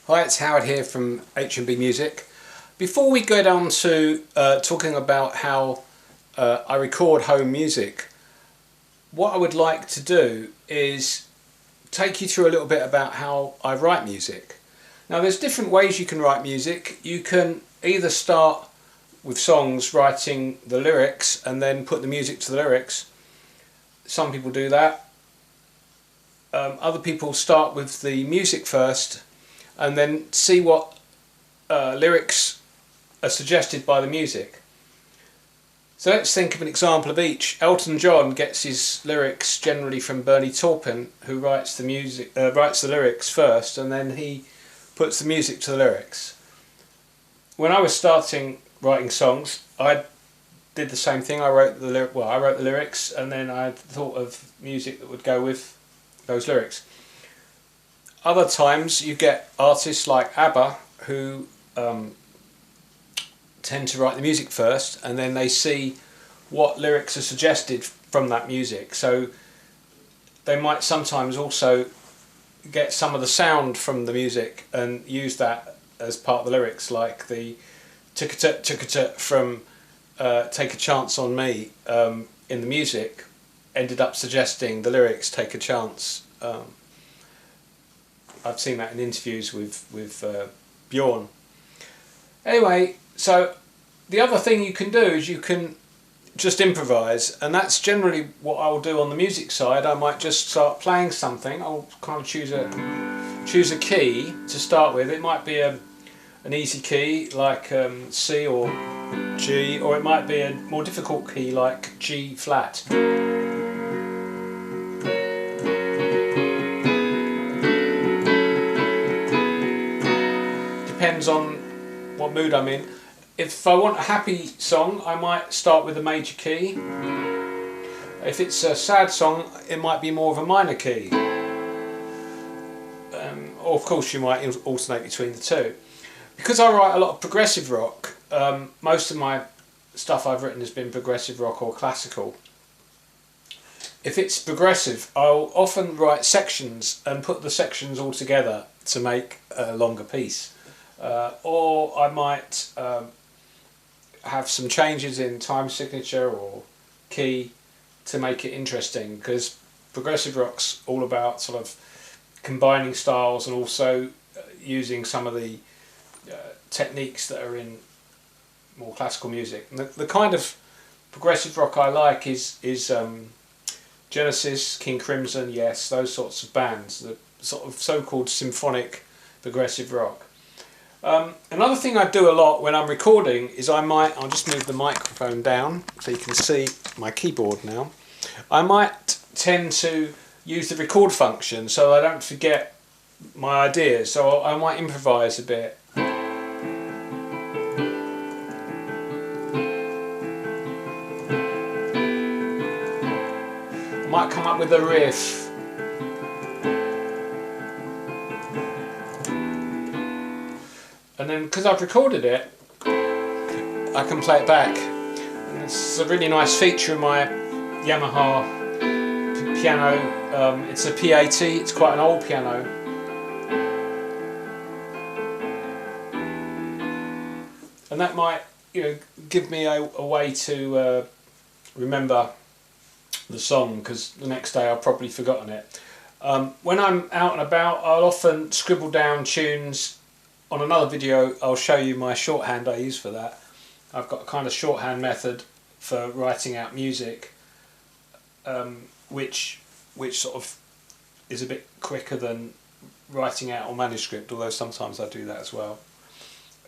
Hi, it's Howard here from HMB Music. Before we go down to talking about how I record home music, what I would like to do is take you through a little bit about how I write music. Now, there's different ways you can write music. You can either start with songs, writing the lyrics, and then put the music to the lyrics. Some people do that. Other people start with the music first and then see what lyrics are suggested by the music. So let's think of an example of each. Elton John gets his lyrics generally from Bernie Taupin, who writes the lyrics first, and then he puts the music to the lyrics. When I was starting writing songs, I did the same thing. I wrote the lyrics, and then I thought of music that would go with those lyrics. Other times you get artists like ABBA who tend to write the music first, and then they see what lyrics are suggested from that music. So they might sometimes also get some of the sound from the music and use that as part of the lyrics, like the tuk-a-tut from Take a Chance on Me in the music ended up suggesting the lyrics Take a Chance. I've seen that in interviews with Bjorn. Anyway, so the other thing you can do is you can just improvise, and that's generally what I will do on the music side. I might just start playing something. I'll kind of choose a key to start with. It might be an easy key like C or G, or it might be a more difficult key like G flat. Depends on what mood I'm in. If I want a happy song, I might start with a major key. If it's a sad song, it might be more of a minor key. Or of course you might alternate between the two. Because I write a lot of progressive rock, most of my stuff I've written has been progressive rock or classical. If it's progressive, I'll often write sections and put the sections all together to make a longer piece. Or I might have some changes in time signature or key to make it interesting, because progressive rock's all about sort of combining styles and also using some of the techniques that are in more classical music. And the kind of progressive rock I like is Genesis, King Crimson, Yes, those sorts of bands, the sort of so-called symphonic progressive rock. Another thing I do a lot when I'm recording is I'll just move the microphone down so you can see my keyboard now. I might tend to use the record function so I don't forget my ideas, so I might improvise a bit. I might come up with a riff. And then, because I've recorded it, I can play it back. And it's a really nice feature in my Yamaha piano. It's a P80, it's quite an old piano. And that might, give me a way to remember the song, because the next day I've probably forgotten it. When I'm out and about, I'll often scribble down tunes. On another video I'll show you my shorthand I use for that. I've got a kind of shorthand method for writing out music, which sort of is a bit quicker than writing out on manuscript, although sometimes I do that as well.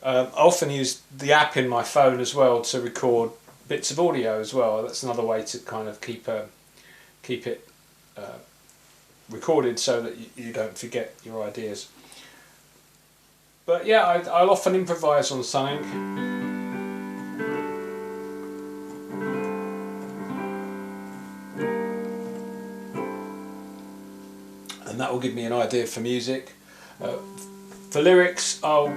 I often use the app in my phone as well to record bits of audio as well. That's another way to kind of keep it recorded so that you don't forget your ideas. But yeah, I'll often improvise on something. And that will give me an idea for music. For lyrics, most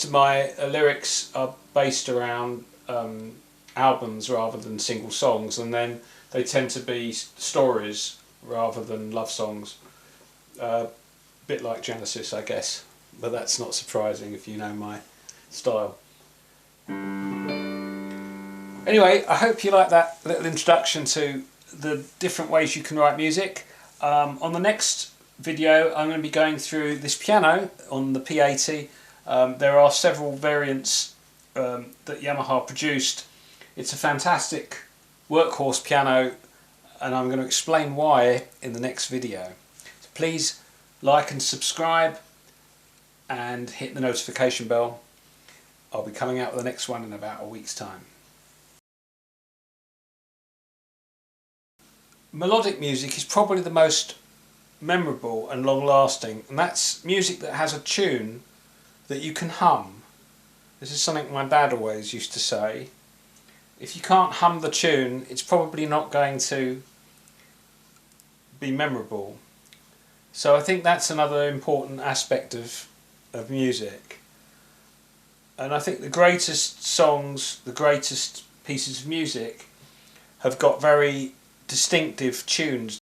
of my lyrics are based around albums rather than single songs, and then they tend to be stories rather than love songs. bit like Genesis, I guess, but that's not surprising if you know my style. Anyway, I hope you like that little introduction to the different ways you can write music. On the next video I'm going to be going through this piano on the P80. There are several variants that Yamaha produced. It's a fantastic workhorse piano, and I'm going to explain why in the next video. So please like and subscribe and hit the notification bell. I'll be coming out with the next one in about a week's time. Melodic music is probably the most memorable and long-lasting, and that's music that has a tune that you can hum. This is something my dad always used to say. If you can't hum the tune, it's probably not going to be memorable. So I think that's another important aspect of music. And I think the greatest songs, the greatest pieces of music have got very distinctive tunes